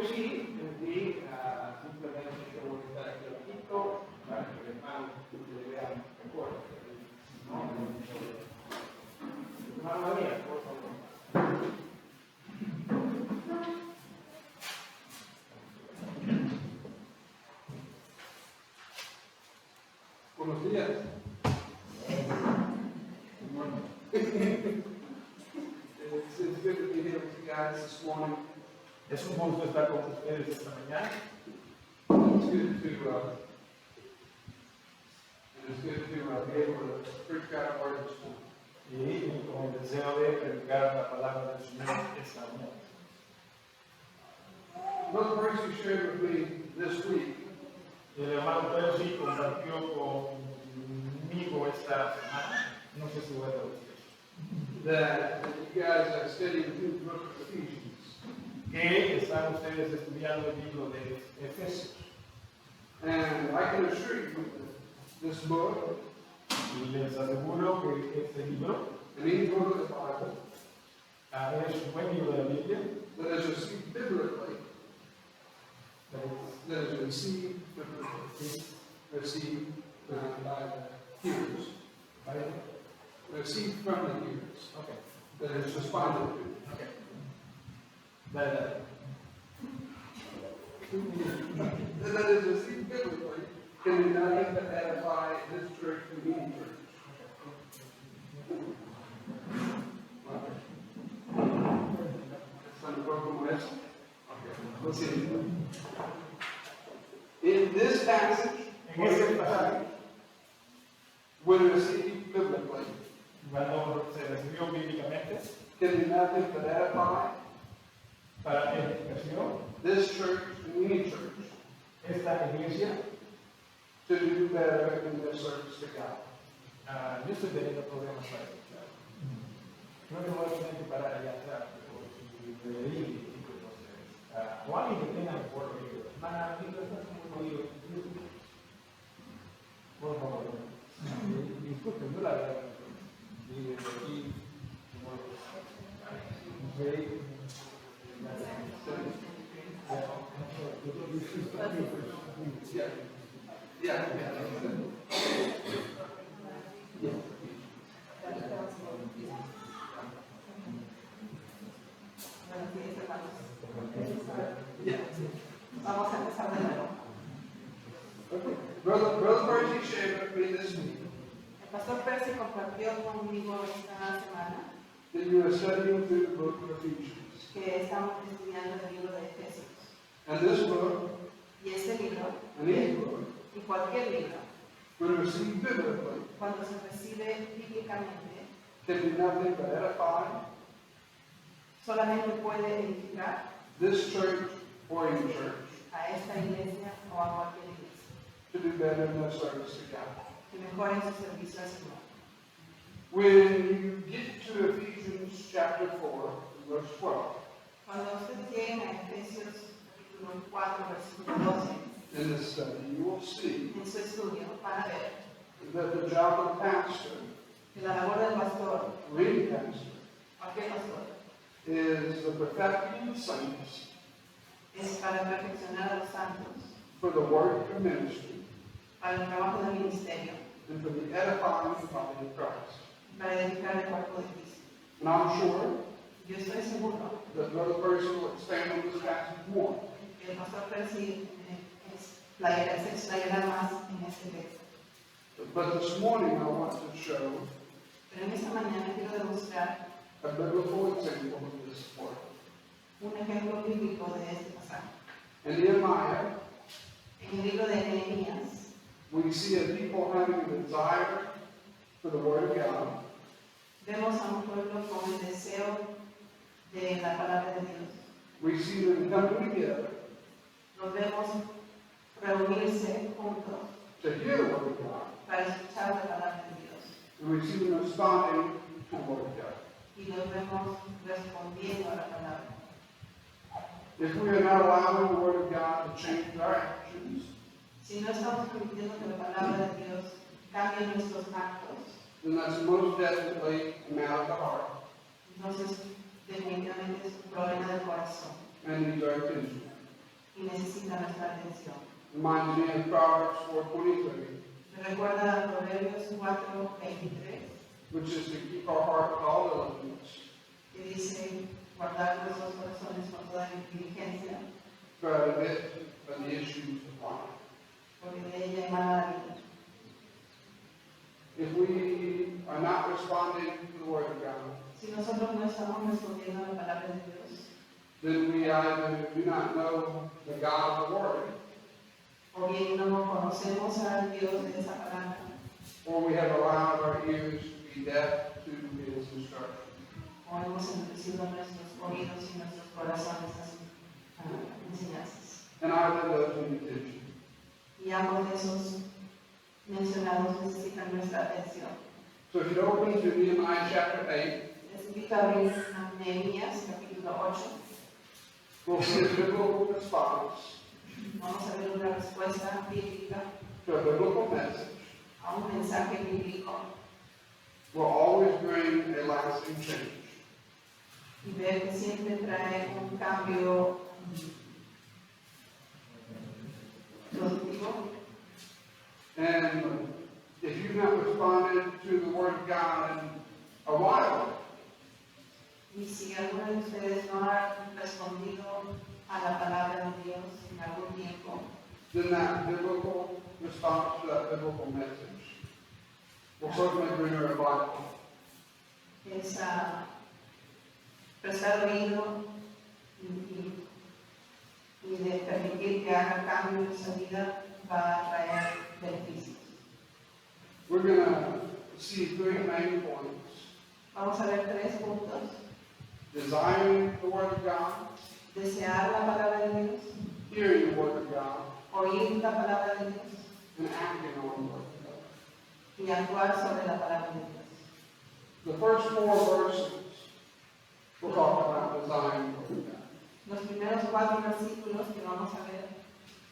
que sí, y simplemente te voy a estar aquí abajito para que el hermano le vean mejor. ¿No? Hermano María, por favor. Buenos días. It's good to be here with you guys this morning. Es un gusto estar con ustedes esta mañana. It's good to be able to preach God's word this morning. Y con el deseo de predicar la palabra del Señor esta mañana. Brother Percy shared with me this week. El hermano Percy compartió conmigo esta semana. No sé si voy a decir. That you guys are studying through the book of Ephesians. Que están ustedes estudiando el libro de Efesios. And I can assure you that this book, y les aseguro que este libro, any book of the Bible, es un buen libro de la Biblia, that is received biblically, that is received biblically, received by the hearers, right? Received from the hearers. Okay. That is responded to. Okay. That is received biblically can be nothing but edify this church and the church. Let's see. In this passage, when received biblically, cuando se recibió bíblicamente, can be nothing but edify para edificación this church and any church, esta iglesia, to do better in their service to God. Yo estoy teniendo problemas para escuchar. Creo que voy a tener que parar allá atrás, pero si o alguien que tenga mejor oído. Hermana, estás muy oído. Por favor. Disculpen, yo la verdad. Y desde aquí, Vamos a empezar de nuevo. Brother Percy shared with me this week. El pastor Percy compartió conmigo esta semana That you are studying through the book of Ephesians. que estamos estudiando el libro de Efesios. And this book, Y este libro, and any book, y cualquier libro, when received biblically, cuando se recibe bíblicamente, can do nothing but edify solamente puede edificar this church or any church a esta iglesia o a cualquier iglesia, to do better in their service to God. que mejoren su servicio al Señor. When you get to Ephesians chapter 4, verse 12, Cuando ustedes lleguen a Efesios capítulo 4, versículo 12, in this study, you will see en su estudio, van a ver that the job of the pastor, que la labor del pastor, leading pastor, cualquier pastor, is the perfecting of saints es para perfeccionar a los santos, for the work of ministry para el trabajo del ministerio, and for the edifying of the body of Christ. para edificar el cuerpo de Cristo. And I'm sure Yo estoy seguro that another person will expand on this passage more. que el pastor Percy se explayará más en este texto. But this morning I want to show Pero en esta mañana quiero demostrar a biblical example of this work. un ejemplo bíblico de este pasaje. In Nehemiah, En el libro de Nehemías, we see a people having a desire for the Word of God, vemos a un pueblo con el deseo de la palabra de Dios. we see them coming together Los vemos reunirse juntos to hear the Word of God, para escuchar la palabra de Dios. and we see them responding to the Word of God. Y los vemos respondiendo a la palabra. If we are not allowing the Word of God to change our actions, Si no estamos permitiendo que la palabra de Dios cambie nuestros actos, then that's most definitely a matter of the heart entonces definitivamente es un problema del corazón and needs our attention. y necesita nuestra atención. Reminds me of Proverbs 4:23, Me recuerda a Proverbios 4:23, which is to keep our heart with all diligence, que dice guardar nuestros corazones con toda inteligencia, for out of it are the issues of life. porque de ella emana la vida. If we are not responding to the Word of God, Si nosotros no estamos respondiendo a la palabra de Dios, then we either do not know the God of the Word, o bien no conocemos al Dios de esa palabra, or we have allowed our ears to be deaf to His instruction. o hemos endurecido nuestros oídos y nuestros corazones a sus enseñanzas. And either of those need attention. Y ambos de esos mencionados necesitan nuestra atención. So if you open to Nehemiah chapter 8, Les invito a abrir a Nehemías, capítulo 8. we'll see a biblical response Vamos a ver una respuesta bíblica to a biblical message a un mensaje bíblico will always bring a lasting change. y ver que siempre trae un cambio productivo. And if you've not responded to the Word of God in a while, Y si alguno de ustedes no ha respondido a la palabra de Dios en algún tiempo, then that biblical response to that biblical message will certainly bring a revival. es prestar oído y de permitir que haga cambio en su vida va a traer beneficios. We're going to see three main points: Vamos a ver 3 puntos. desiring the Word of God, Desear la palabra de Dios, hearing the Word of God, oír la palabra de Dios and acting on the Word of God. y actuar sobre la palabra de Dios. The first 4 verses will talk about desiring the Word of God. Los primeros 4 versículos que vamos a ver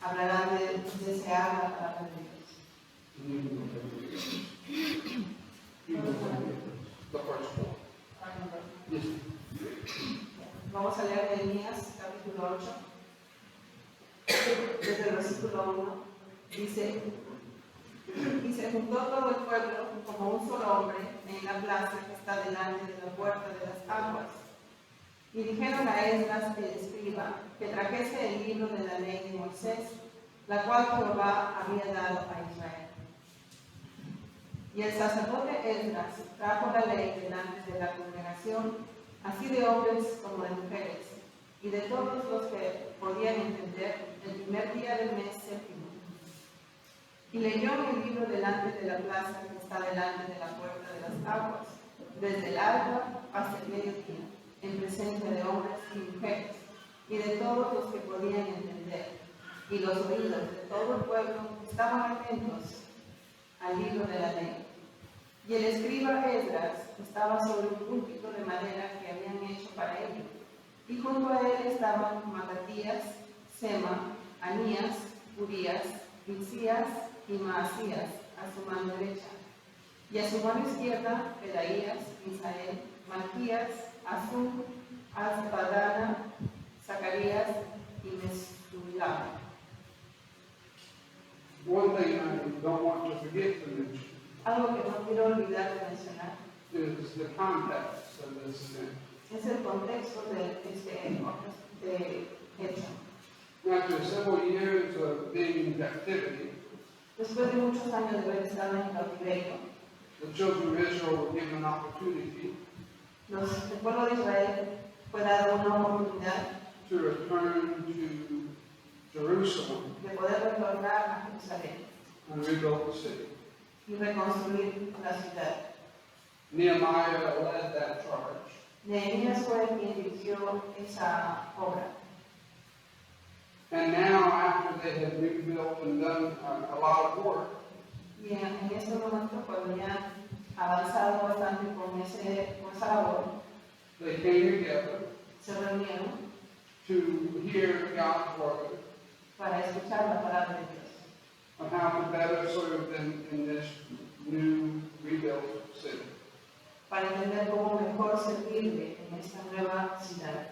hablarán de desear la palabra de Dios. The first 4. Yes. Vamos a leer Nehemías capítulo 8, desde el versículo 1. Dice, y se juntó todo el pueblo como un solo hombre en la plaza que está delante de la puerta de las aguas. Y dijeron a Esdras el escriba que trajese el libro de la ley de Moisés, la cual Jehová había dado a Israel. Y el sacerdote Esdras trajo la ley delante de la congregación, así de hombres como de mujeres, y de todos los que podían entender, el primer día del mes séptimo. Y leyó el libro delante de la plaza que está delante de la puerta de las aguas, desde el alba hasta el mediodía, en presencia de hombres y mujeres, y de todos los que podían entender. Y los oídos de todo el pueblo estaban atentos al libro de la ley. Y el escriba Esdras estaba sobre un púlpito de madera que habían hecho para ello. Y junto a él estaban Matatías, Sema, Anías, Urías, Hilcías y Maasías a su mano derecha. Y a su mano izquierda, Pedaías, Misael, Malquías, Azum, Asbadana, Zacarías y Mesulam. One thing I don't want to forget to mention Algo que no quiero olvidar de mencionar is the context of this event. es el contexto de este hecho. After several years of being in captivity, Después de muchos años de haber estado en cautiverio, the children of Israel were given an opportunity el pueblo de Israel fue dado una oportunidad to return to Jerusalem de poder retornar a Jerusalén and rebuild the city. y reconstruir la ciudad. Nehemiah led that charge. Nehemías fue quien dirigió esa obra. And now, after they had rebuilt and done a lot of work, Y en este momento, cuando ya avanzado bastante con esa labor, they came together se reunieron to hear God's word para escuchar la palabra de Dios, on how to better serve them in this new rebuilt city. para entender cómo mejor servirle en esta nueva ciudad.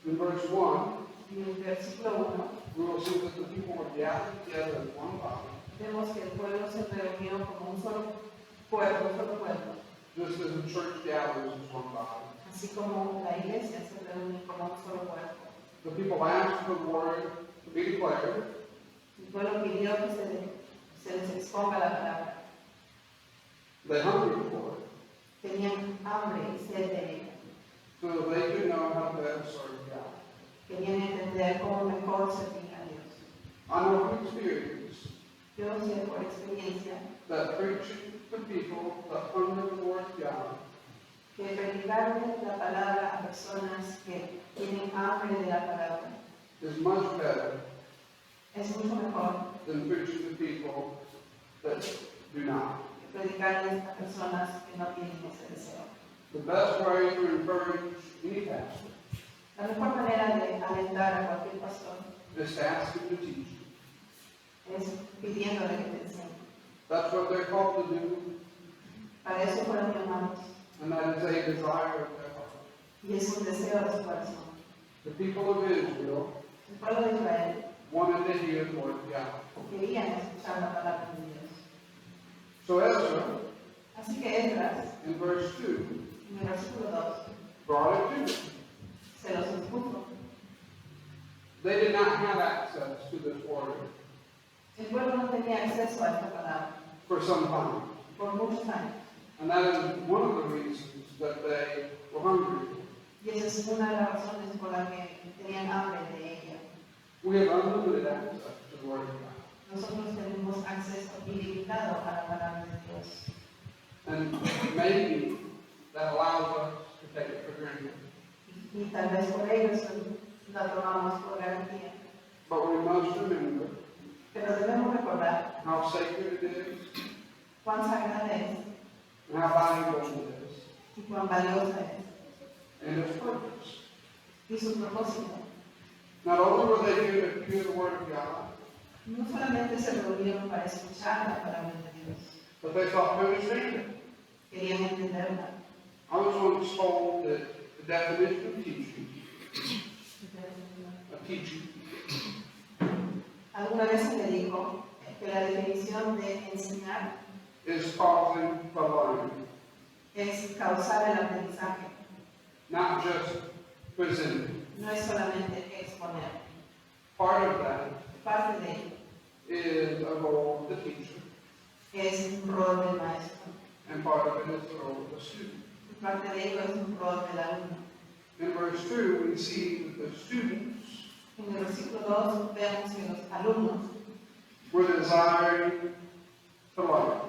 In verse 1, Y en el versículo 1 we will see that the people were gathered together as one body, vemos que el pueblo se reunió como un solo pueblo, just as the church gathers as one body. así como la iglesia se reúne como un solo cuerpo. The people asked for the word to be declared, El pueblo pidió que se les exponga la palabra. they hungered for it, Tenían hambre y sed de ella. so that they could know how to better serve God. Querían entender cómo mejor servir a Dios. I know from experience Yo sé por experiencia that preaching to people that hunger for God que predicarle la palabra a personas que tienen hambre de la palabra is much better es mucho mejor than preaching to people that do not. que predicarles a personas que no tienen ese deseo. The best way to encourage any pastor La mejor manera de alentar a cualquier pastor is to ask him to teach you. es pidiéndole que te enseñe. That's what they're called to do, Para eso fueron llamados and that is a desire of their heart. y es un deseo de su corazón. The people of Israel El pueblo de Israel wanted to hear the word of God. querían escuchar la palabra de Dios. So Ezra, Así que Esdras, in verse 2, en el versículo 2, brought it to them. se los expuso. They did not have access to this word El pueblo no tenía acceso a esta palabra for some time. por muchos años. And that is one of the reasons that they were hungry. Y esa es una de las razones por las que tenían hambre de ella. We have unlimited access to the word of God. Nosotros tenemos acceso ilimitado a la palabra de Dios. And maybe that allows us to take it for granted. Y tal vez por ello la tomamos por garantía. But we must remember Pero debemos recordar how sacred it is cuán sagrada es and how valuable it is y cuán valiosa es and its purpose. y su propósito. Not only were they here to hear the word of God, No solamente se reunieron para escuchar la palabra de Dios, but they sought to understand it. querían entenderla. I was once told that the definition of teaching, Alguna vez se me dijo que la definición de enseñar is causing the learning, es causar el aprendizaje, not just presenting. no es solamente exponer. Part of that Parte de ello is a role of the teacher, es un rol del maestro, and part of it is the role of the student. parte de ello es un rol del alumno. In verse 2, we see that the students En el versículo 2 vemos que los alumnos were desiring to learn,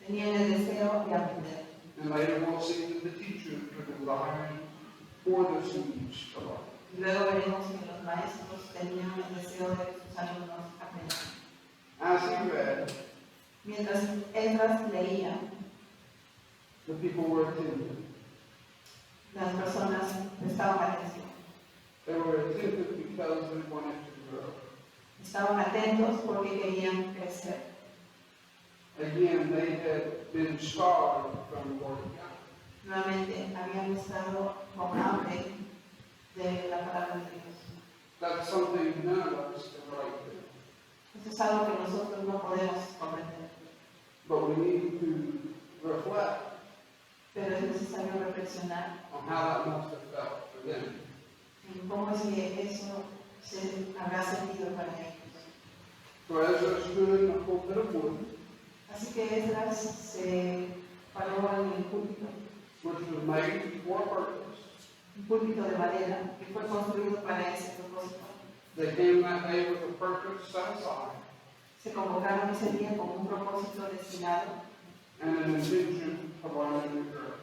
tenían el deseo de aprender. and later we'll see that the teachers were desiring for the students to learn. Y luego veremos que los maestros tenían el deseo de que sus alumnos aprendan. As he read, Mientras Esdras leía, the people were attentive. las personas prestaban atención. They were attentive because they wanted to grow. Estaban atentos porque querían crecer. Again, they had been starved from the Word of God. Nuevamente habían estado con hambre de la palabra de Dios. That's something none of us can relate to. Eso es algo que nosotros no podemos comprender, But we need to reflect pero es necesario reflexionar on how that must have felt for them. en cómo es que eso se habrá sentido para ellos. So Ezra stood in the pulpit of wood, Así que Esdras se paró en el púlpito, which was made for a purpose. un púlpito de madera que fue construido para ese propósito. They came that day with a purpose set aside Se convocaron ese día con un propósito destinado, and an intention of learning and growing.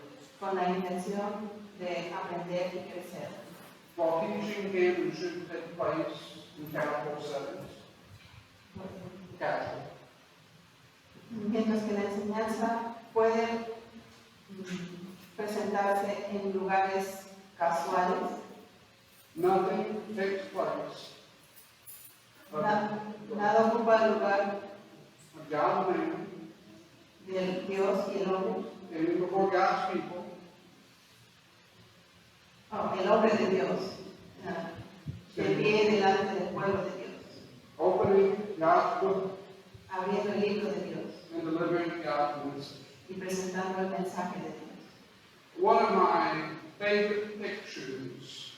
con la intención de aprender y crecer. While teaching can and should take place in casual settings, casual, Mientras que la enseñanza puede presentarse en lugares casuales, nothing takes place nada ocupa el lugar of God and man del Dios y el hombre, standing before God's people el hombre de Dios, de pie delante del pueblo de Dios, God's book abriendo el libro de Dios and delivering God's message. y presentando el mensaje de Dios. One of my favorite pictures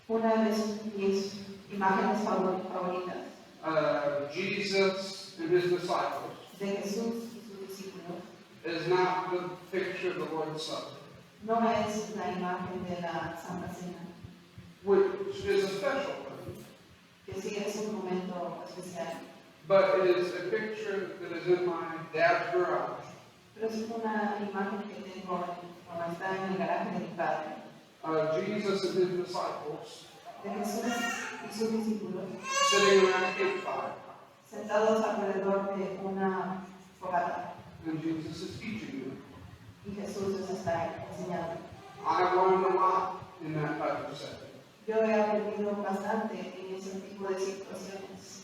Una de mis imágenes favoritas Jesus and his disciples de Jesús y sus discípulos is not the picture of the Lord's Supper, no es la imagen de la Santa Cena, which is a special thing, que sí es un momento especial, but it is a picture that is in my dad's garage. pero es una imagen que tengo cuando está en el garaje de mi padre, Jesus and his disciples de Jesús y sus discípulos sitting around a campfire, sentados alrededor de una fogata and Jesus is teaching them. y Jesús les está enseñando. I've learned a lot in that type of setting. Yo he aprendido bastante en ese tipo de situaciones.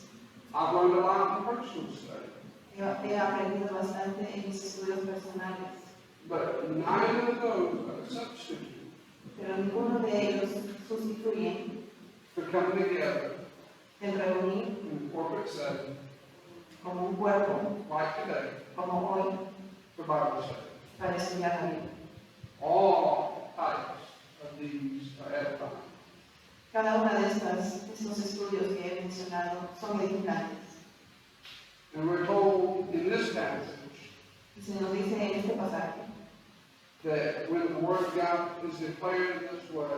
I've learned a lot in personal study, He aprendido bastante en mis estudios personales, but neither of those are a substitute pero ninguno de ellos sustituye for coming together el reunir in a corporate setting como un cuerpo, like today como hoy, for Bible study. para estudiar la Biblia. All types of these are edifying. Cada una de estos estudios que he mencionado son edificantes. And we're told in this passage Y se nos dice en este pasaje that when the Word of God is declared in this way,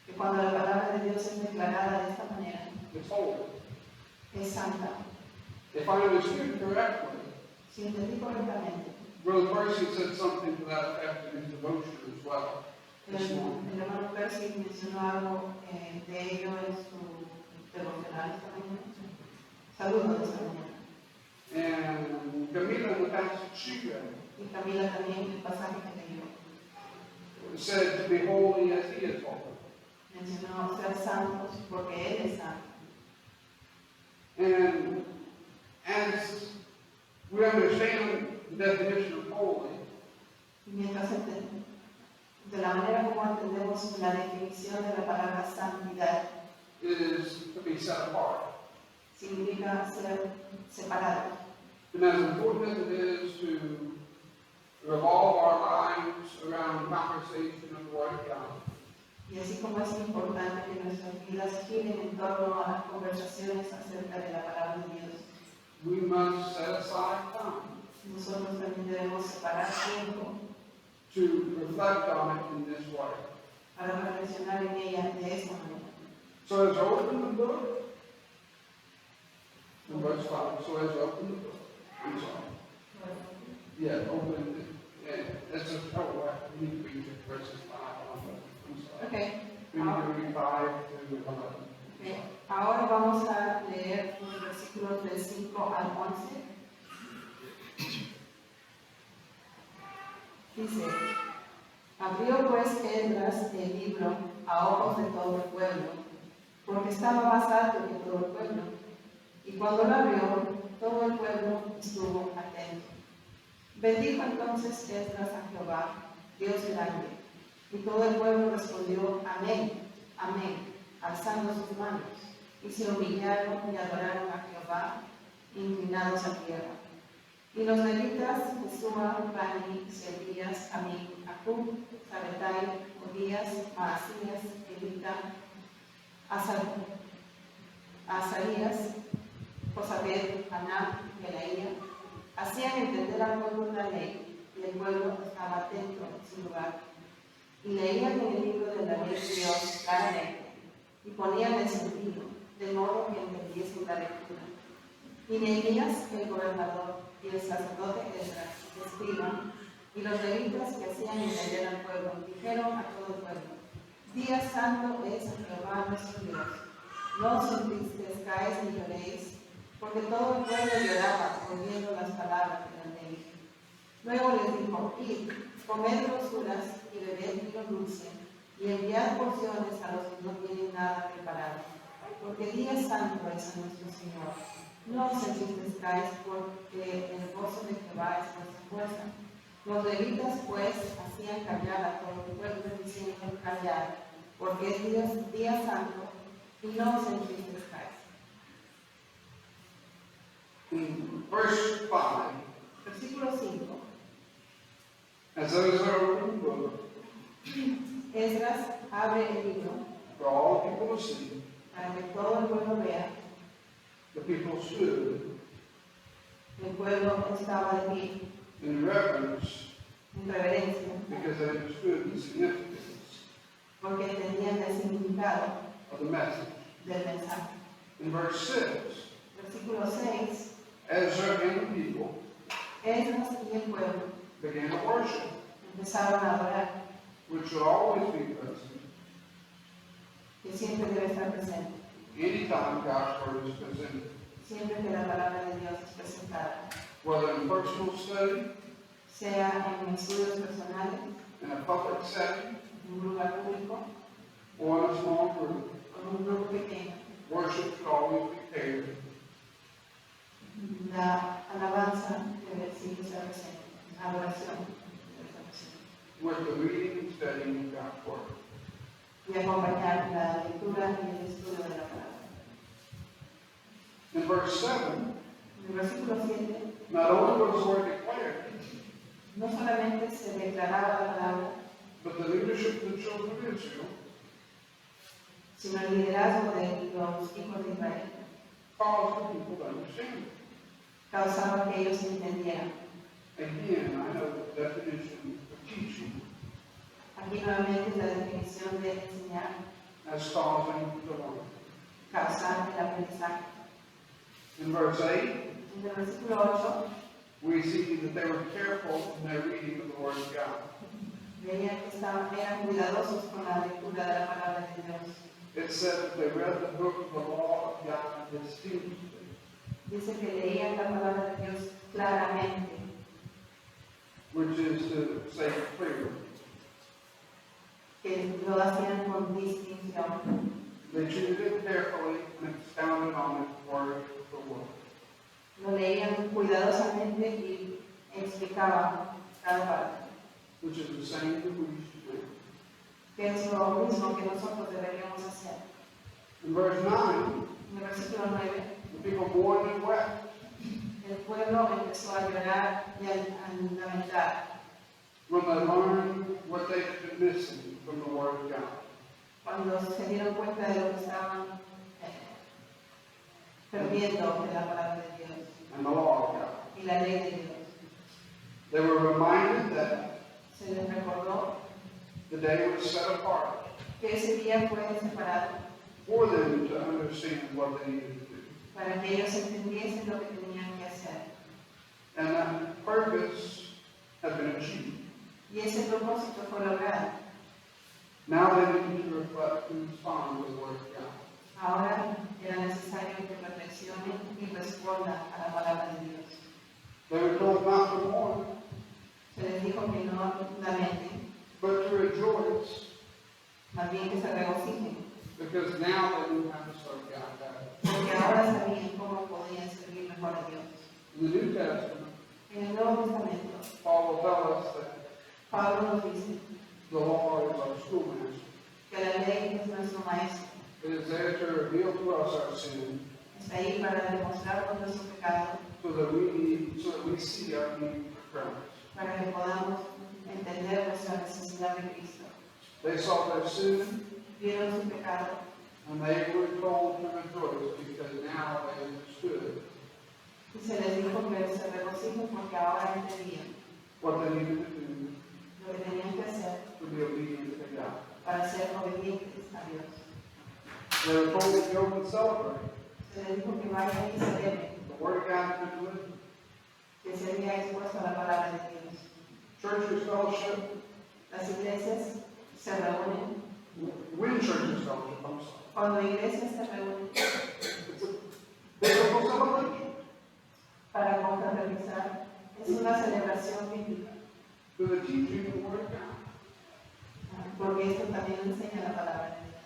que cuando la palabra de Dios es declarada de esta manera, it's holy. es santa. If I understood correctly, Si entendí correctamente, Brother Percy said something to that effect in his devotion as well this morning. el hermano Percy mencionó algo de ello en su devocional esta mañana. Saludos de esta mañana. And Camila, in the passage she read, Y Camila también el pasaje que leyó. said to be holy as he is holy. Mencionó ser santos porque Él es santo. And as we understand the definition of holy, Y mientras de la manera como entendemos la definición de la palabra santidad, it is to be set apart. significa ser separado. And as important as it is to revolve our lives around conversation of the Word of God, Y así como es importante que nuestras vidas giren en torno a las conversaciones acerca de la palabra de Dios, we must set aside time nosotros también debemos separar tiempo to reflect on it in this way. para reflexionar en ella de esta manera. So as you open the book, in verse 5, so as you open the book, I'm sorry. Yeah, open it. Yeah, that's a, oh, we need to read it, verses 5 on, I'm sorry. Okay. We need to read 5 to 11. Ok. Ahora vamos a leer los versículos del 5 al 11. Dice, abrió pues Esdras el libro a ojos de todo el pueblo, porque estaba más alto que todo el pueblo. Y cuando lo abrió, todo el pueblo estuvo atento. Bendijo entonces Esdras a Jehová, Dios grande. Y todo el pueblo respondió, amén, amén, alzando sus manos. Y se humillaron y adoraron a Jehová, inclinados a tierra. Y los levitas, Jesúa, Bani, Sebías, Amí, Acub, Sabetai, Odías, Maasías, Elita, Azarías, Josabed, Haná, Belaía, hacían entender al pueblo la ley, y el pueblo estaba atento en su lugar. Y leían en el libro de la ley de Dios claramente, y ponían el sentido, de modo que entendiesen la lectura. Y Nehemías, el gobernador, y el sacerdote Esdras, el escriba, y los levitas que hacían entender al pueblo, dijeron a todo el pueblo, Día santo es a Jehová nuestro Dios. No os entristezcáis ni lloréis, porque todo el pueblo lloraba oyendo las palabras de la ley. Luego les dijo, id, comed grosuras y bebed vino dulce, y enviad porciones a los que no tienen nada preparado, porque día santo es a nuestro Señor. No os entristezcáis, porque el gozo de Jehová es vuestra fuerza. Los levitas, pues, hacían callar a todo el pueblo, diciendo, callad, porque es día santo, y no os entristezcáis. Verse 5. Versículo 5. As Ezra opened the book, Esdras abre el libro for all people to see, para que todo el pueblo vea. the people stood El pueblo estaba de pie in reverence en reverencia because they understood the significance porque entendían el significado of the message. del mensaje. In verse 6, Versículo 6. Ezra and the people Esdras y el pueblo began to worship, empezaron a adorar, which should always be present que siempre debe estar presente, anytime God's word is presented, siempre que la palabra de Dios es presentada, whether in personal study, sea en estudios personales, in a public setting, en un lugar público or in a small group. o en un grupo pequeño. Worship should always be paired La alabanza debe siempre estar presente, la adoración debe estar presente, with the reading and studying of God's word. y acompañar la lectura y el estudio de la palabra. In verse 7, En el versículo 7, not only was the word declared, no solamente se declaraba la palabra, but the leadership of the children of Israel sino el liderazgo de los hijos de Israel caused the people to understand it. causaba que ellos entendieran. Again, I know the definition of teaching Aquí nuevamente es la definición de enseñar, as causing the learning. causar el aprendizaje. In verse 8, En el versículo 8, we see that they were careful in their reading of the word of God. veía que eran cuidadosos con la lectura de la palabra de Dios. It said that they read the book of the law of God distinctly. Dice que leían la palabra de Dios claramente, Which is to say clearly. que lo hacían con distinción. They treated it carefully and expounded on it word for word. Lo leían cuidadosamente y explicaban cada parte, Which is the same that we should do. que es lo mismo que nosotros deberíamos hacer. In verse 9, En el versículo 9, the people mourned and wept el pueblo empezó a llorar y a lamentar when they learned what they had been missing from the word of God. cuando se dieron cuenta de lo que estaban perdiendo de la palabra de Dios And the law of God. y la ley de Dios. They were reminded that Se les recordó the day was set apart que ese día fue separado for them to understand what they needed to do. para que ellos entendiesen lo que tenían que hacer. And that purpose had been achieved. Y ese propósito fue logrado. Now they needed to reflect and respond to the word of God. Ahora era necesario que reflexionen y respondan a la palabra de Dios. They were told not to mourn, Se les dijo que no lamenten, but to rejoice, más bien que se regocijen, because now they knew how to serve God better. porque ahora sabían cómo podían servir mejor a Dios. In the New Testament, En el Nuevo Testamento, Paul will tell us that Pablo nos dice the law is our schoolmaster. que la ley es nuestro maestro. It is there to reveal to us our sin, Está ahí para demostrarnos nuestro pecado, so that we see our need for Christ. para que podamos entender nuestra necesidad de Cristo. They saw their sin, Vieron su pecado and they were told to rejoice because now they understood y se les dijo que se regocijen porque ahora entendían what they needed to do lo que tenían que hacer to be obedient to God. para ser obedientes a Dios. They were told to go and celebrate. Se les dijo que vayan y celebren, The Word of God has been delivered. que se había expuesto a la palabra de Dios. Churches fellowship, Las iglesias se reúnen. when churches fellowship, I'm sorry. Cuando iglesias se reúnen It's a biblical celebration para confraternizar, es una celebración bíblica, to the teaching of the Word of God. porque esto también enseña la palabra de Dios.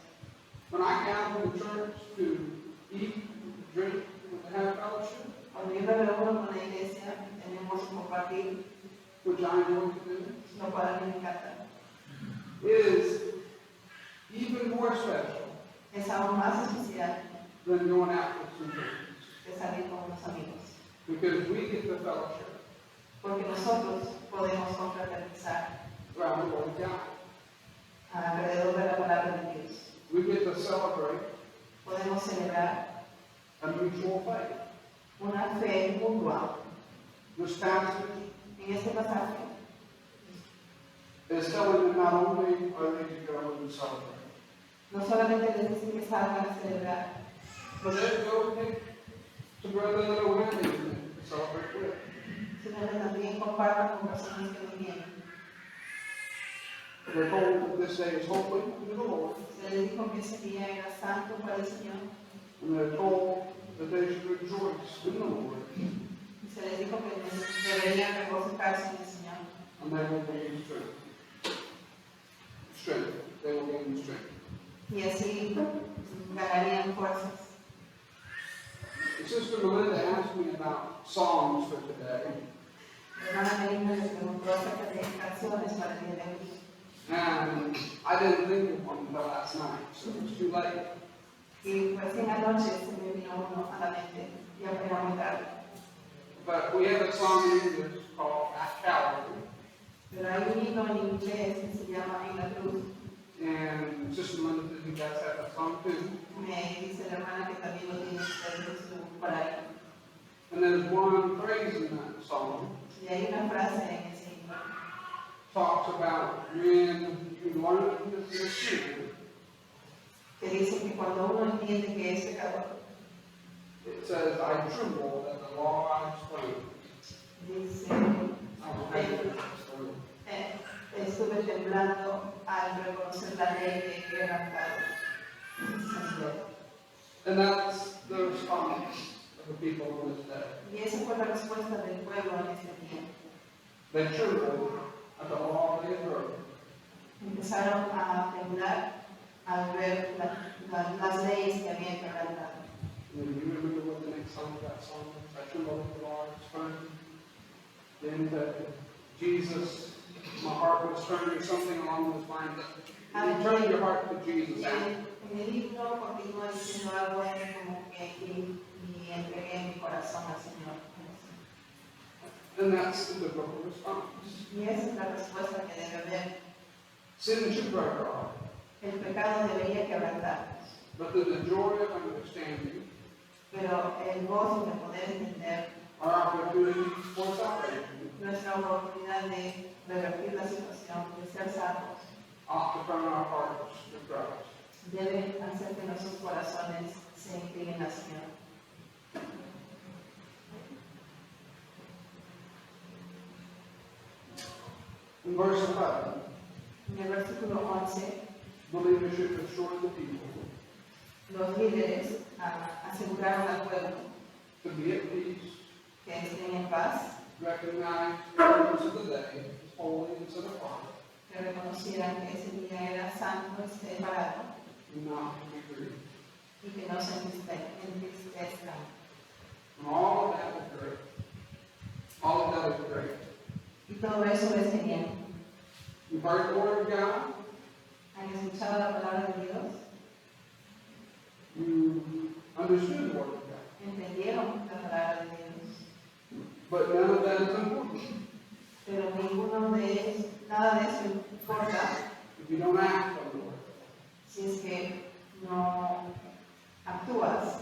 When I gather in the church to eat, drink, and have fellowship, Cuando yo me reúno con la iglesia, tenemos que compartir which I enjoy to do, lo cual a mí me encanta. is even more special Es aún más especial than going out with some friends. que salir con unos amigos. Because we get the fellowship porque nosotros podemos confraternizar around the Word of God. alrededor de la palabra de Dios. We get to celebrate Podemos celebrar a mutual faith. una fe mutua. This passage En este pasaje is telling them not only are they to go and celebrate, no solamente les dicen que salgan a celebrar, but they go to brother that are with them to celebrate with. sino que también compartan con personas que no vienen. They're told that this day is holy to the Lord, Se les dijo que ese día era santo para el Señor and they're told that they should rejoice in the Lord, y se les dijo que deberían regocijarse en el Señor and they will gain strength. They will gain strength. y así ganarían fuerzas. Sister Melinda asked me about songs for today, La hermana Melina les preguntó acerca de canciones para el día de hoy. and I didn't think of one until last night, so it was too late. Y recién anoche se me vino uno a la mente, ya era muy tarde. But we have a song in English called At Calvary, Pero hay un himno en inglés que se llama En la Cruz. and Sister Melinda said you guys have that song too. Me dice la hermana que también lo tiene ustedes en su por ahí. And there's one phrase in that song Y hay una frase en ese himno talks about when you learn this is sin, que dice que cuando uno entiende que es pecador, it says, I tremble at the law I explain. dice, I will have to explain. estuve temblando al reconocer la ley de quebrantado. And that's the response of the people on this day. Y esa fue la respuesta del pueblo en ese día. They trembled at the law they had broken. Empezaron a temblar al ver las leyes que habían quebrantado. And you remember what the next song of that song is? I trembled at the law I explained. Then Jesus, my heart was turning something along those lines. You turn your heart to Jesus. Y en el libro continúa diciendo algo como que y entregué mi corazón al Señor. And that's the biblical response. Y esa es la respuesta que debe haber. Sin should break our heart. El pecado debería quebrantarnos, But through the joy of understanding, pero el gozo de poder entender our opportunity for salvation nuestra oportunidad de revertir la situación, de ser salvos, ought to turn our hearts to Christ. debe hacer que nuestros corazones se inclinen al Señor. In verse 11, En el versículo 11, the leadership assured the people los líderes aseguraron al pueblo to be at peace, que estén en paz, recognize the purpose of the day as holy and set apart, que reconocieran que ese día era santo y separado and not to be grieved. y que no se entristezcan. And all of that is great. All of that is great. Y todo eso es genial. You've heard the word of God. ¿Han escuchado la palabra de Dios? You understood the word of God. ¿Entendieron la palabra de Dios? But none of that is important Pero nada de eso importa if you don't act on the word. si es que no actúas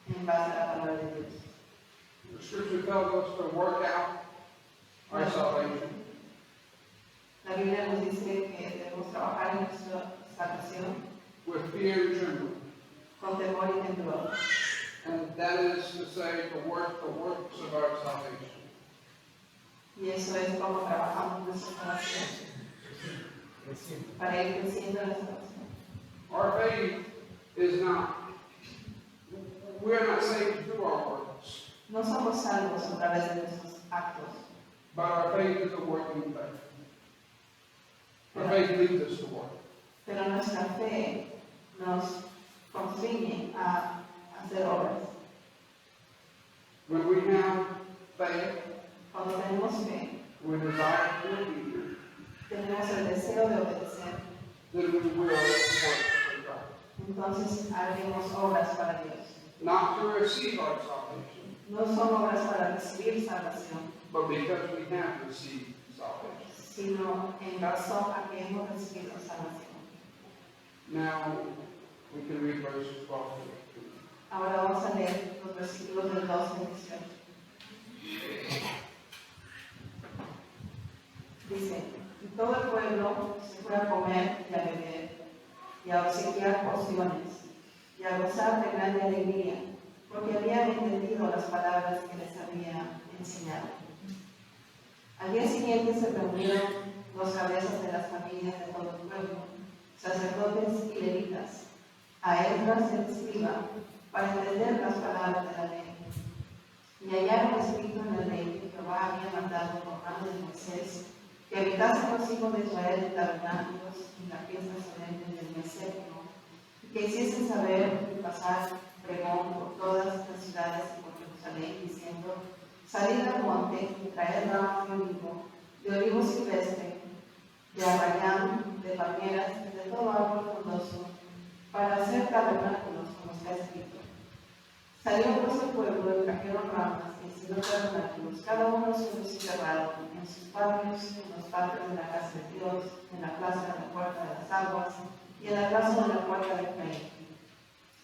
en base a la palabra de Dios. The scripture tells us to work out our salvation La Biblia nos dice que debemos trabajar en nuestra salvación with fear and trembling. con temor y temblor. And that is to say, to work the works of our salvation. Y eso es como trabajamos nuestra salvación para ir creciendo en la salvación. Our faith is not, we're not saved through our works, No somos salvos a través de nuestros actos, but our faith is a working faith. Our faith leads us to work. pero nuestra fe nos constriñe a hacer obras. When we have faith, Cuando tenemos fe, we desire to obey, tenemos el deseo de obedecer, then we will work for God. entonces haremos obras para Dios. Not to receive our salvation, no son obras para recibir salvación, but because we have received salvation. sino en razón a que hemos recibido salvación. Now, we can read verses 12 to 18. Ahora vamos a leer los versículos del 12 al 18. Dice, y todo el pueblo se fue a comer y a beber, y a obsequiar porciones, y a gozar de grande alegría, porque habían entendido las palabras que les había enseñado. Al día siguiente se reunieron los cabezas de las familias de todo el pueblo, sacerdotes y levitas, a Esdras el escriba, para entender las palabras de la ley. Y hallaron escrito en la ley que Jehová había mandado por mano de Moisés, que habitasen los hijos de Israel en tabernáculos en la fiesta solemne del mes séptimo, y que hiciesen saber y pasar pregón por todas las ciudades y por Jerusalén, diciendo, salid al monte y traed ramos de olivo silvestre, de arrayán, de palmeras y de todo árbol frondoso, para hacer tabernáculos como está escrito. Salió pues el pueblo y trajeron ramas y hicieron tabernáculos, cada uno suyo cerrado, en sus patios, en los patios de la casa de Dios, en la plaza de la puerta de las aguas y en la plaza de la puerta de Efraín.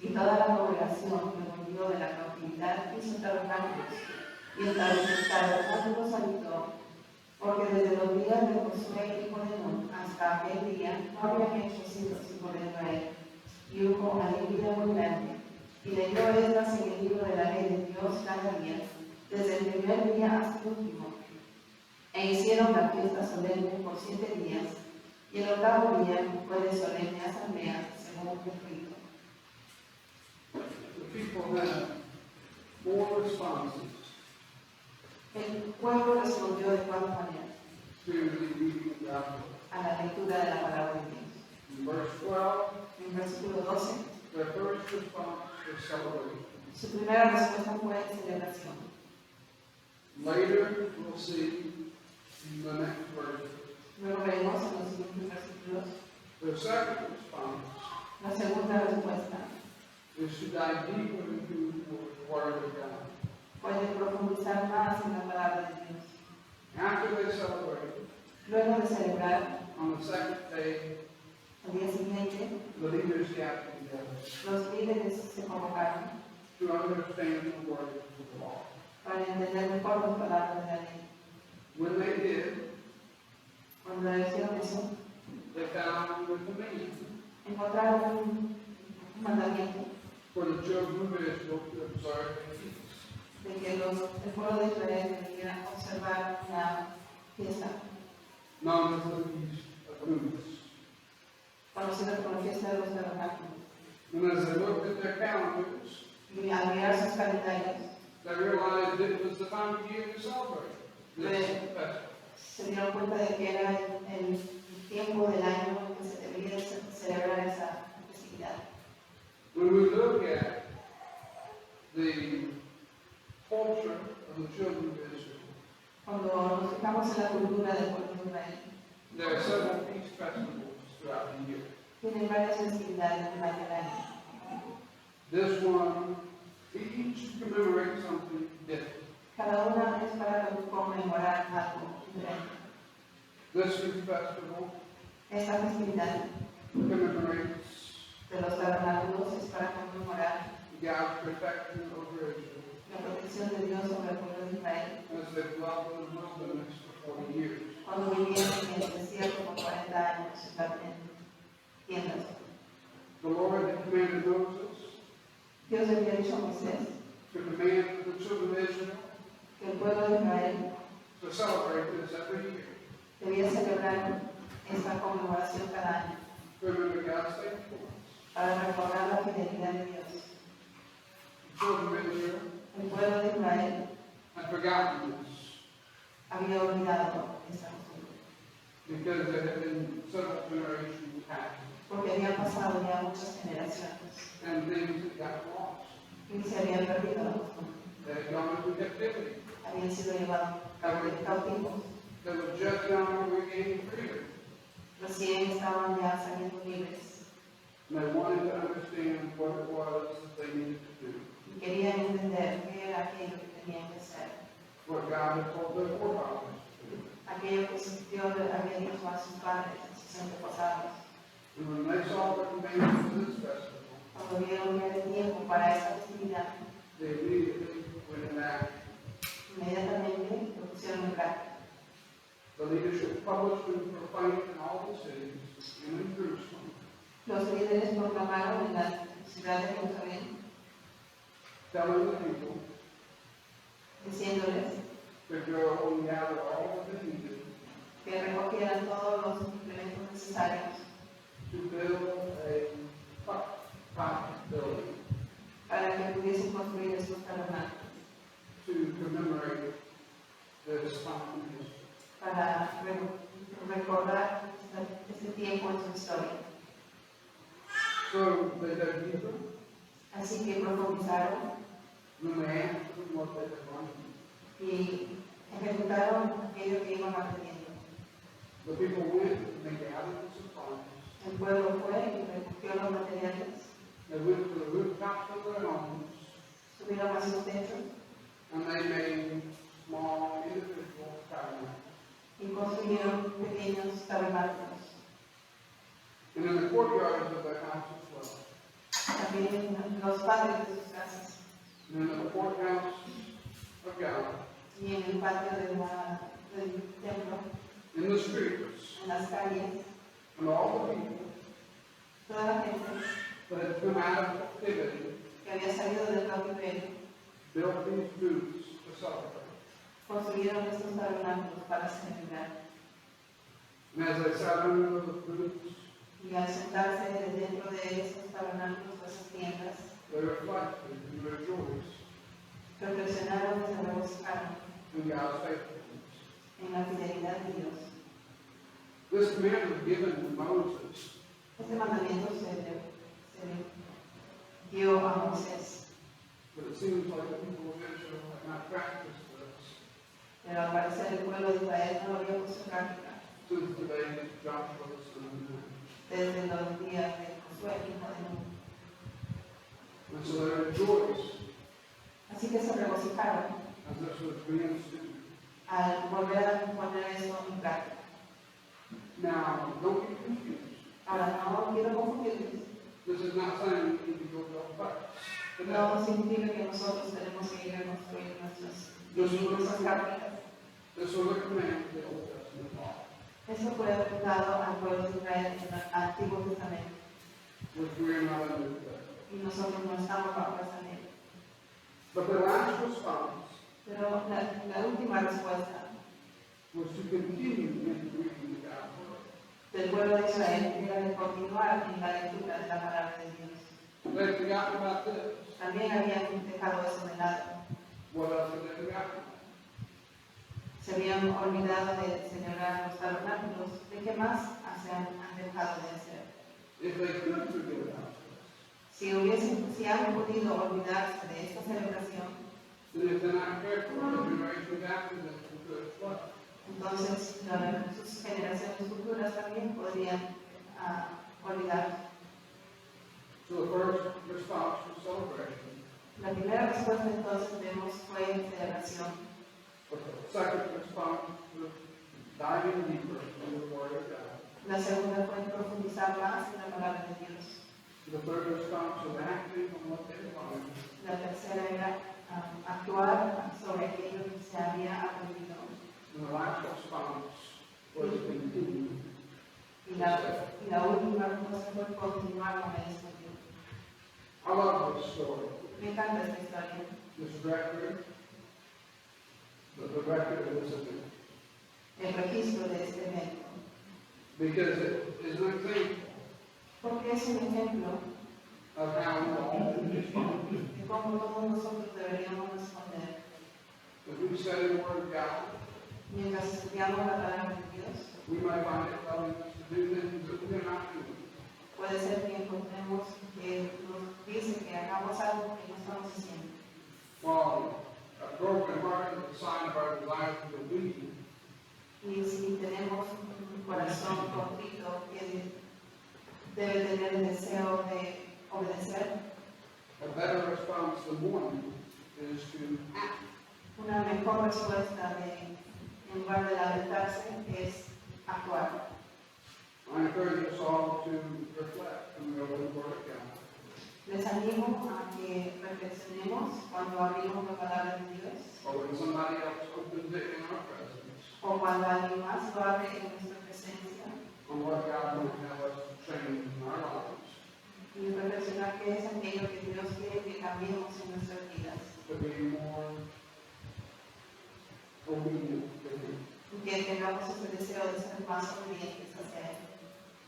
Y toda la congregación que volvió de la cautividad hizo tabernáculos, y el tabernáculo habitó, porque desde los días de Josué hijo de Nun hasta aquel día no habían hecho hijos de Israel, y hubo alegría muy grande. Y leyó Esdras en el libro de la ley de Dios cada día, desde el primer día hasta el último. E hicieron la fiesta solemne por 7 días, y el octavo día fue de solemne asamblea, según el rito. The people had 4 responses El pueblo respondió de 4 maneras to the reading of God's word. a la lectura de la palabra de Dios. In verse 12, En versículo 12, their first response was celebration. su primera respuesta fue celebración. Later, we'll see in the next verse. Luego veremos en los siguientes versículos The second response la segunda respuesta is to dive deeper into the Word of God. fue de profundizar más en la palabra de Dios. After they celebrated, Luego de celebrar, on the second day, al día siguiente, the leaders gathered together los líderes se convocaron to understand the word of the law. para entender mejor las palabras de la ley. When they did, Cuando hicieron eso, they found the command encontraron un mandamiento for the children of Israel to observe the feast. de que el pueblo de Israel debiera observar una fiesta Known as the Feast of Booths. conocida como la fiesta de los tabernáculos. And as they looked at their calendars, Y al mirar sus calendarios, they realized it was the time of year to celebrate this festival. se dieron cuenta de que era el tiempo del año en que se debía celebrar esa festividad. When we look at the culture of the children of Israel, Cuando nos fijamos en la cultura del pueblo de Israel, there are several feast festivals throughout the year. tienen varias festividades durante el año. This one, each commemorates something different. Cada una es para conmemorar algo diferente. This feast festival Esta festividad commemorates de los tabernáculos es para conmemorar God's protection over Israel la protección de Dios sobre el pueblo de Israel as they dwelt in the wilderness for 40 years. cuando vivieron en el desierto por 40 años en tiendas. The Lord had commanded Moses Dios le había dicho a Moisés to command the children of Israel que el pueblo de Israel to celebrate this every year. debía celebrar esta conmemoración cada año Remember God's faithfulness. para recordar la fidelidad de Dios. The children of Israel El pueblo de Israel had forgotten this había olvidado esta costumbre because there had been several generations past porque habían pasado ya muchas generaciones and things had got lost. y se habían perdido la costumbre. They had gone into captivity. Habían sido llevados cautivos. They were just now regaining freedom. Recién estaban ya saliendo libres And they wanted to understand what it was that they needed to do. y querían entender qué era aquello que tenían que hacer. what God had told their forefathers to do. Aquello que Dios le había dicho a sus padres en sus antepasados. And when they saw the commandments for this festival, Cuando vieron que era tiempo para esta festividad, they immediately went and acted. inmediatamente lo pusieron en práctica. The leadership published and proclaimed in all the cities and in Jerusalem, Los líderes proclamaron en la ciudad de Jerusalén, telling the people diciéndoles to go and gather all that they needed que recogieran todos los implementos necesarios to build a top building para que pudiesen construir estos tabernáculos, to commemorate this time in history. para recordar este tiempo en su historia. So they dug deeper, Así que profundizaron and they answered what they had learned. y ejecutaron aquello que iban aprendiendo. The people went and they gathered the supplies. El pueblo fue y recogió los materiales, They went to the rooftops of their homes subieron a sus techos and they made small individual tabernacles. y construyeron pequeños tabernáculos. And in the courtyards of their houses as well. También los padres de sus casas And in the courthouse of God, y en el patio del templo, in the streets, en las calles, and all the people toda la gente that had come out of captivity que había salido del cautiverio built these booths to celebrate. construyeron estos tabernáculos para celebrar. And as they sat under the booths, Y al sentarse dentro de esos tabernáculos, de esas tiendas, they reflected and rejoiced reflexionaron y se regocijaron in God's faithfulness. en la fidelidad de Dios. This command was given to Moses, Este mandamiento se dio a Moisés, but it seems like the people of Israel had not practiced this pero al parecer el pueblo de Israel no lo había puesto en práctica since the days of Joshua the son of Nun. desde los días de Josué, hijo de Nun. And so they rejoiced Así que se regocijaron as this was being instituted. al volver a poner eso en práctica. Now, don't be confused. Ahora, no quiero confundirles. This is not saying we need to go build huts. No significa que nosotros tenemos que ir a construir nuestras capitas. This was a command of the Old Testament law, Esto fue dado al pueblo de Israel en el Antiguo Testamento which we are not under today. y nosotros no estamos bajo esa ley. But the last response Pero la última respuesta was to continue in reading the God's word. del pueblo de Israel era de continuar en la lectura de la palabra de Dios. They had forgotten about this. También habían dejado eso de lado. What else had they forgotten? Se habían olvidado de celebrar los tabernáculos. ¿De qué más se han dejado de hacer? If they could forget about this, Si han podido olvidarse de esta celebración, then if they're not careful, the generations after them could flood. entonces sus generaciones futuras también podrían olvidar. So the first response was celebration. La primera respuesta entonces vemos fue celebración. But the second response was diving deeper into the Word of God. La segunda fue profundizar más en la palabra de Dios. The third response was acting on what they learned. La tercera era actuar sobre aquello que se había aprendido. And the last response was continue. Y la última respuesta fue continuar con el estudio. I love this story. Me encanta esta historia. This record, the record of this event. El registro de este evento. Because it is an example Porque es un ejemplo of how we all respond. de cómo todos nosotros deberíamos responder If we study the Word of God, mientras estudiamos la palabra de Dios. we might find it telling us to do things that we are not doing. Puede ser que encontremos que nos dice que hagamos algo que no estamos haciendo. While a broken heart is a sign of our desire to believe, Y si tenemos un corazón contrito que debe tener el deseo de obedecer, a better response than one is to act mejor respuesta en lugar de lamentarse es actuar. I encourage us all to reflect on the Word of God. Les animo a que reflexionemos cuando abrimos la palabra de Dios Or when somebody else opens it in our presence, o cuando alguien más lo abre en nuestra presencia on what God might have us to change in our lives, y reflexionar qué es aquello que Dios quiere que cambiemos en nuestras vidas to be more obedient to Him. y que tengamos ese deseo de ser más obedientes hacia Él.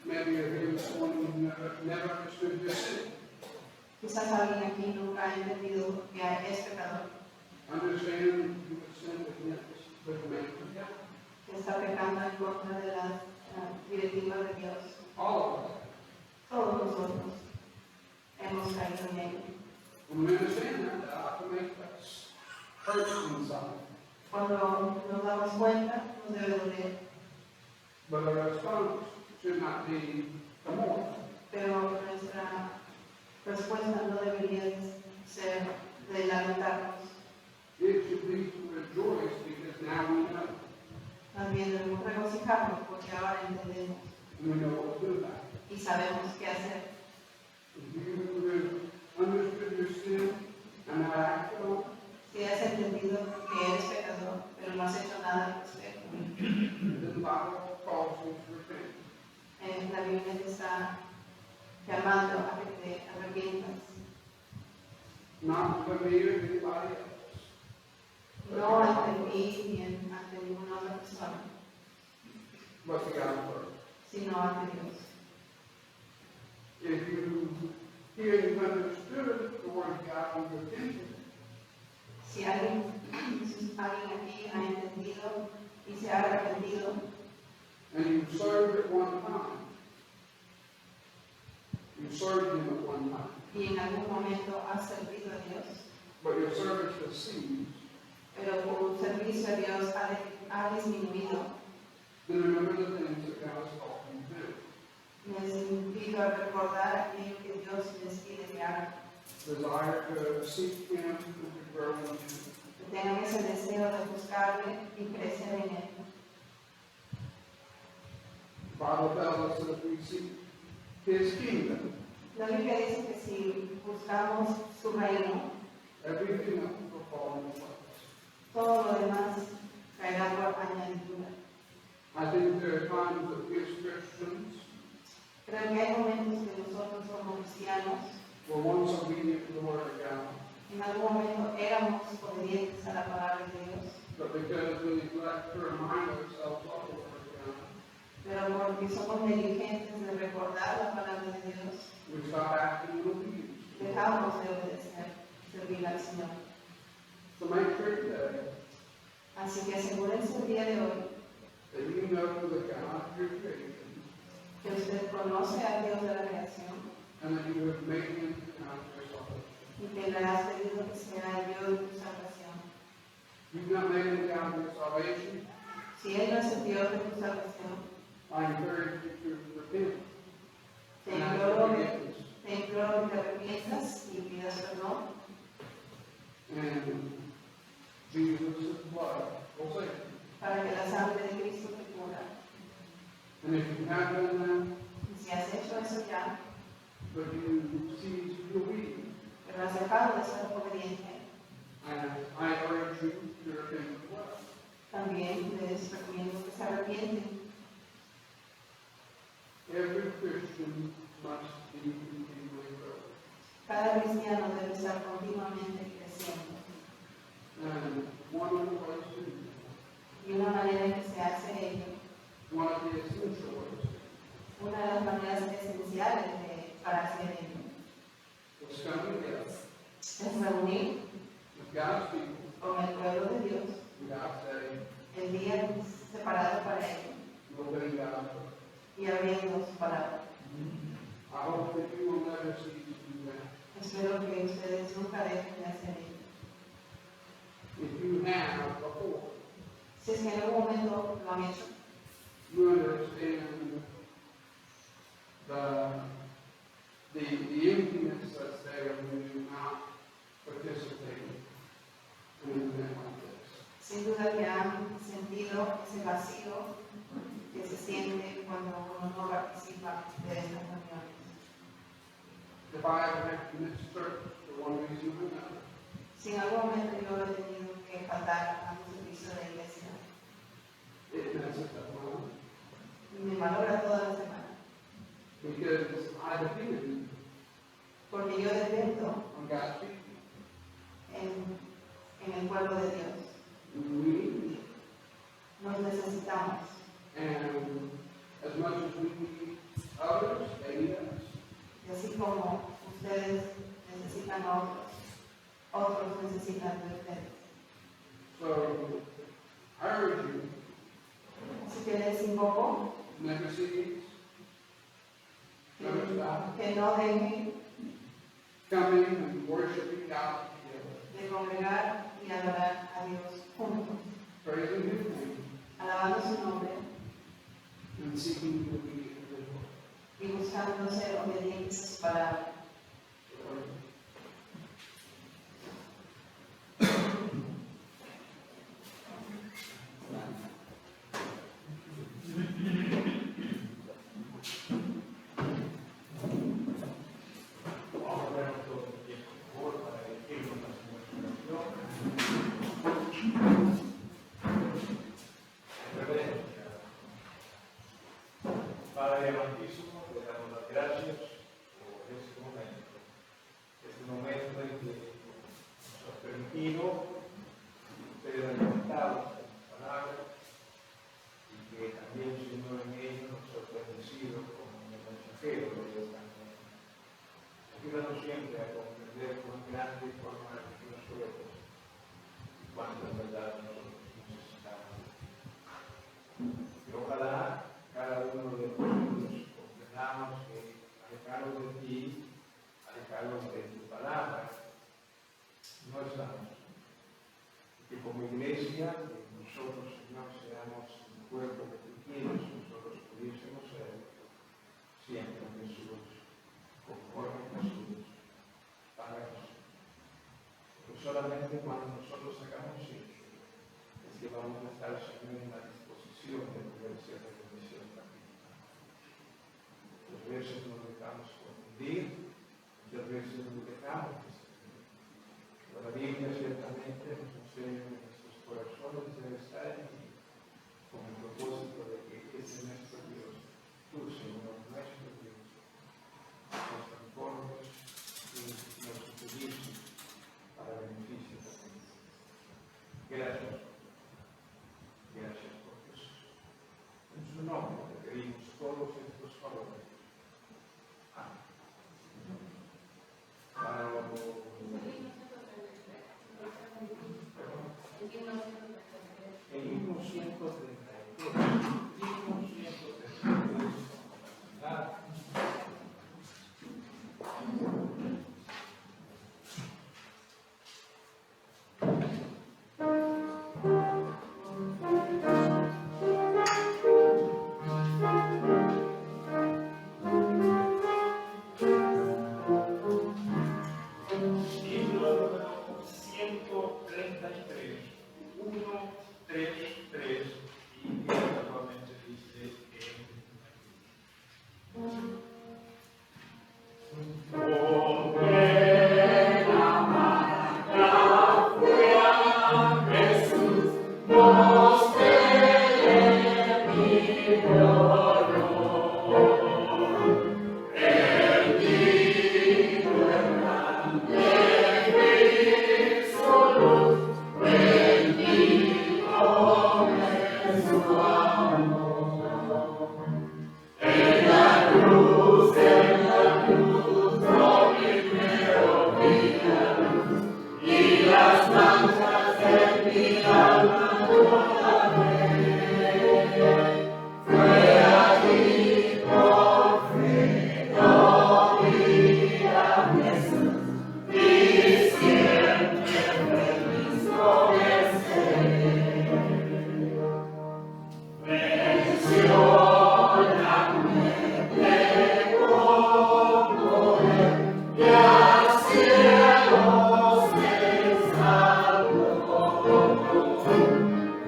Maybe you're someone who never understood your sin. Quizás alguien aquí nunca ha entendido que es pecador, Understand you have sinned against the commandments of God. que está pecando en contra de las directivas de Dios. All of us. Todos nosotros hemos caído en ello. When we understand that, that ought to make us hurt inside. Cuando nos damos cuenta, nos debe doler, But our response should not be to mourn. pero nuestra respuesta no debería ser de lamentarnos, It should be to rejoice because now we know. más bien debemos regocijarnos porque ahora entendemos And we know what to do about it. y sabemos qué hacer. If you have understood your sin and not acted on it, Si has entendido que eres pecador, pero no has hecho nada al respecto, then the Bible calls you to repent. la Biblia te está llamando a que te arrepientas, Not to me or anybody else. no ante mí ni ante ninguna otra persona, But to God first. sino ante Dios. If you hear and understood the word of God and repented, Si alguien aquí ha entendido y se ha arrepentido and you served at one time, you served Him at one time, y en algún momento has servido a Dios, but your service has ceased, pero tu servicio a Dios ha disminuido, then remember the things that God has called you to do. les invito a recordar aquello que Dios les pide que hagan, Desire to seek Him and to grow in Him. que tengan ese deseo de buscarle y crecer en Él. The Bible tells us that if we seek His kingdom, La Biblia dice que si buscamos su reino, everything else will fall into place. todo lo demás caerá por añadidura. I think there are times that we as Christians Creo que hay momentos que nosotros como cristianos, were once obedient to the Word of God, en algún momento éramos obedientes a la palabra de Dios, but because we neglect to remind ourselves of the Word of God, pero porque somos negligentes de recordar la palabra de Dios, we stop acting in obedience. dejamos de obedecer, servir al Señor. So make sure today Así que asegúrense el día de hoy that you know the God of your creation que usted conoce al Dios de la creación and that you have made Him the God of your salvation. y que le has pedido que sea el Dios de tu salvación. You've not made Him the God of your salvation. Si Él no es el Dios de tu salvación, I encourage you to repent te and ask imploro, for forgiveness. te imploro que te arrepientas y pidas perdón. And Jesus' blood will save you. Para que la sangre de Cristo te cubra. And if you have done Y si has hecho eso ya, that, but you cease to be obedient, pero has dejado de ser obediente, I urge you to repent as well. también les recomiendo que se arrepienten. Every Christian must be continually growing. Cada cristiano debe estar continuamente creciendo. And one of the ways to do that, Y una manera en que se hace ello, one of the essential ways, una de las maneras esenciales para hacer ello, is come together es reunir with God's people, con el pueblo de Dios God's day, el día separado para ello and obeying God's word. y abriendo su palabra. I hope that you will never cease to do that. Espero que ustedes nunca dejen de hacer ello. If you have before, Si es que en algún momento lo han hecho, you understand the emptiness that's there when you're not participating in an event like this. si ese vacío que se siente cuando uno no participa de estas reuniones. If I ever have to miss church for one reason or another, Si en algún momento yo he tenido que faltar a un servicio de iglesia, it messes up my life. me valora toda la semana, Because I depend porque yo dependo on God's people. en el pueblo de Dios. We need each Nos necesitamos. other. And as much as we need others, they need us. Y así como ustedes necesitan a otros, otros necesitan de ustedes. So I urge you, Así que les invoco never cease, never stop, que no dejen coming and worshiping God together, de congregar y adorar a Dios juntos, praising His name alabando su nombre and seeking to be individual. y buscando ser obedientes a su palabra. Vamos a ver todo el tiempo, por favor, para elegirnos la oración. Reverencia. Padre amantísimo, te damos las gracias por este momento en que nos has permitido ser alimentados con tu palabra y que también, Señor, en ello nos has bendecido como el mensajero de esta noche. Ayúdanos siempre a comprender cuán grande y cuán maravilloso eres, cuánta verdad nosotros necesitamos. Y ojalá cada uno de nosotros comprendamos que alejados de ti, alejados de tu palabra, no estamos. Y que como iglesia, que nosotros, Señor, seamos el cuerpo que tú quieres, nosotros pudiésemos ser siempre Jesús, conforme a Jesús, para Jesús. Porque solamente cuando nosotros hagamos eso, es que vamos a estar, Señor, en la disposición de poder ser de bendición también. Muchas veces nos dejamos confundir, muchas veces nos dejamos distraer. Pero la Biblia ciertamente nos enseña que nuestros corazones deben estar en ti, con el propósito de que ese nuestro Dios, tú, Señor, nuestro Dios, nos transformes y nos utilices para beneficio también. Gracias. Gracias por Jesús. En su nombre te pedimos todos estos favores. Amén. En 1932,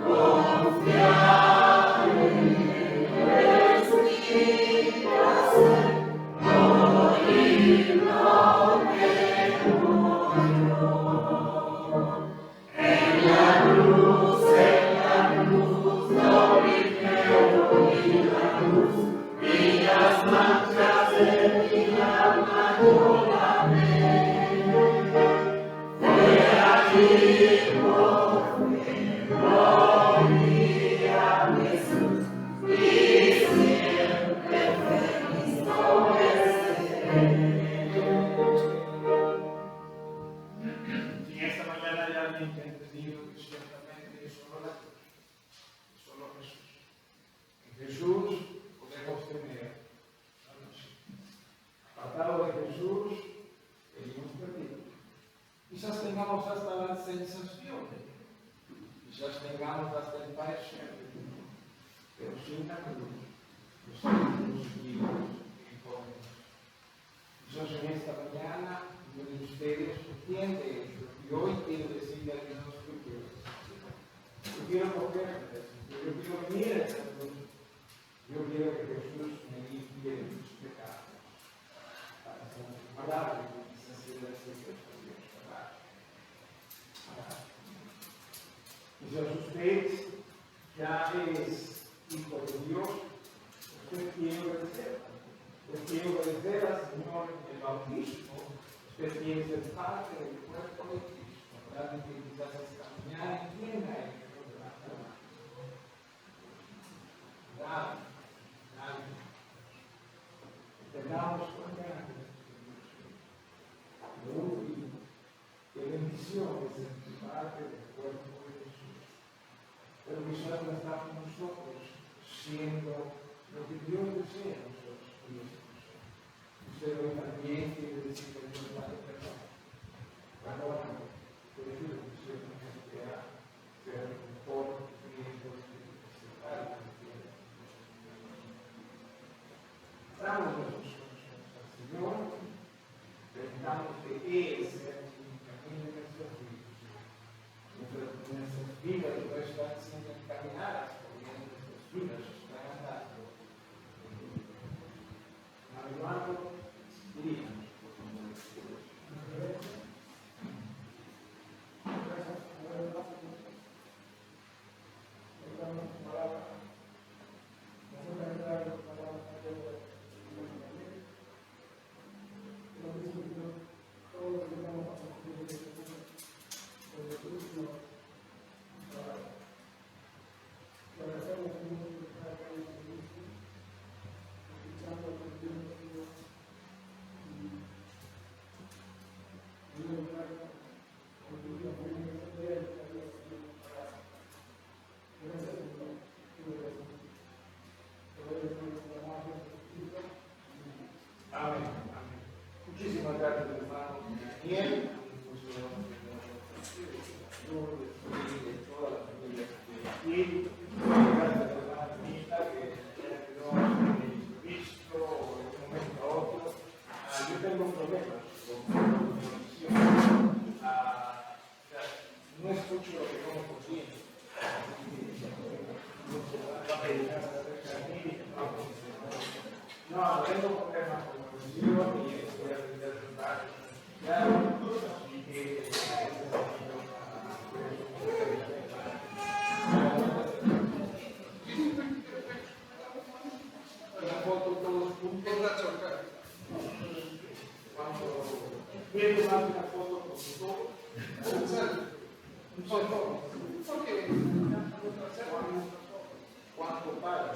Confiar. sensación. Quizás tengamos hasta el parecer, pero sin la cruz, los santos vivos y jóvenes. Quizás en esta mañana, uno de ustedes entiende esto, y hoy quiero decirle a Dios que yo quiero coger, yo quiero venir a esta cruz, yo quiero que Jesús me limpie de mis pecados, para ser palabra de necesidad de Dios. Quizás usted ya es hijo de Dios, usted quiere obedecer. Usted quiere obedecer al Señor en el bautismo, usted quiere ser parte del cuerpo de Cristo, ¿verdad? Que quizás esta mañana entienda esto de la forma. Nadie. Tengamos cuenta de último, qué bendición es ser parte del cuerpo de Jesús. Pero quizás no está con nosotros siendo lo que Dios desea en nosotros. Usted hoy también quiere decir que Dios vale perdón. Perdóname, por eso le pusieron que sea el mejor Cristo que se vale. Damos nuestros corazones al Señor, dejamos que Él sea el camino de nuestras vidas. Nuestras vidas no están siendo encaminadas por nuestras vidas, están andando. Hermano, diríamos. Amén. Muchísimas gracias, hermano Daniel, de toda la familia aquí. Gracias, hermana Anita, que no visto de un momento a otro. Yo tengo problemas con la comunicación. No escucho lo que no por bien. No, tengo problemas con comunicación y estoy a aprender ya así que la foto todos juntos. Cuando quiero tomar una foto con todos, un solo. ¿Cuánto paga?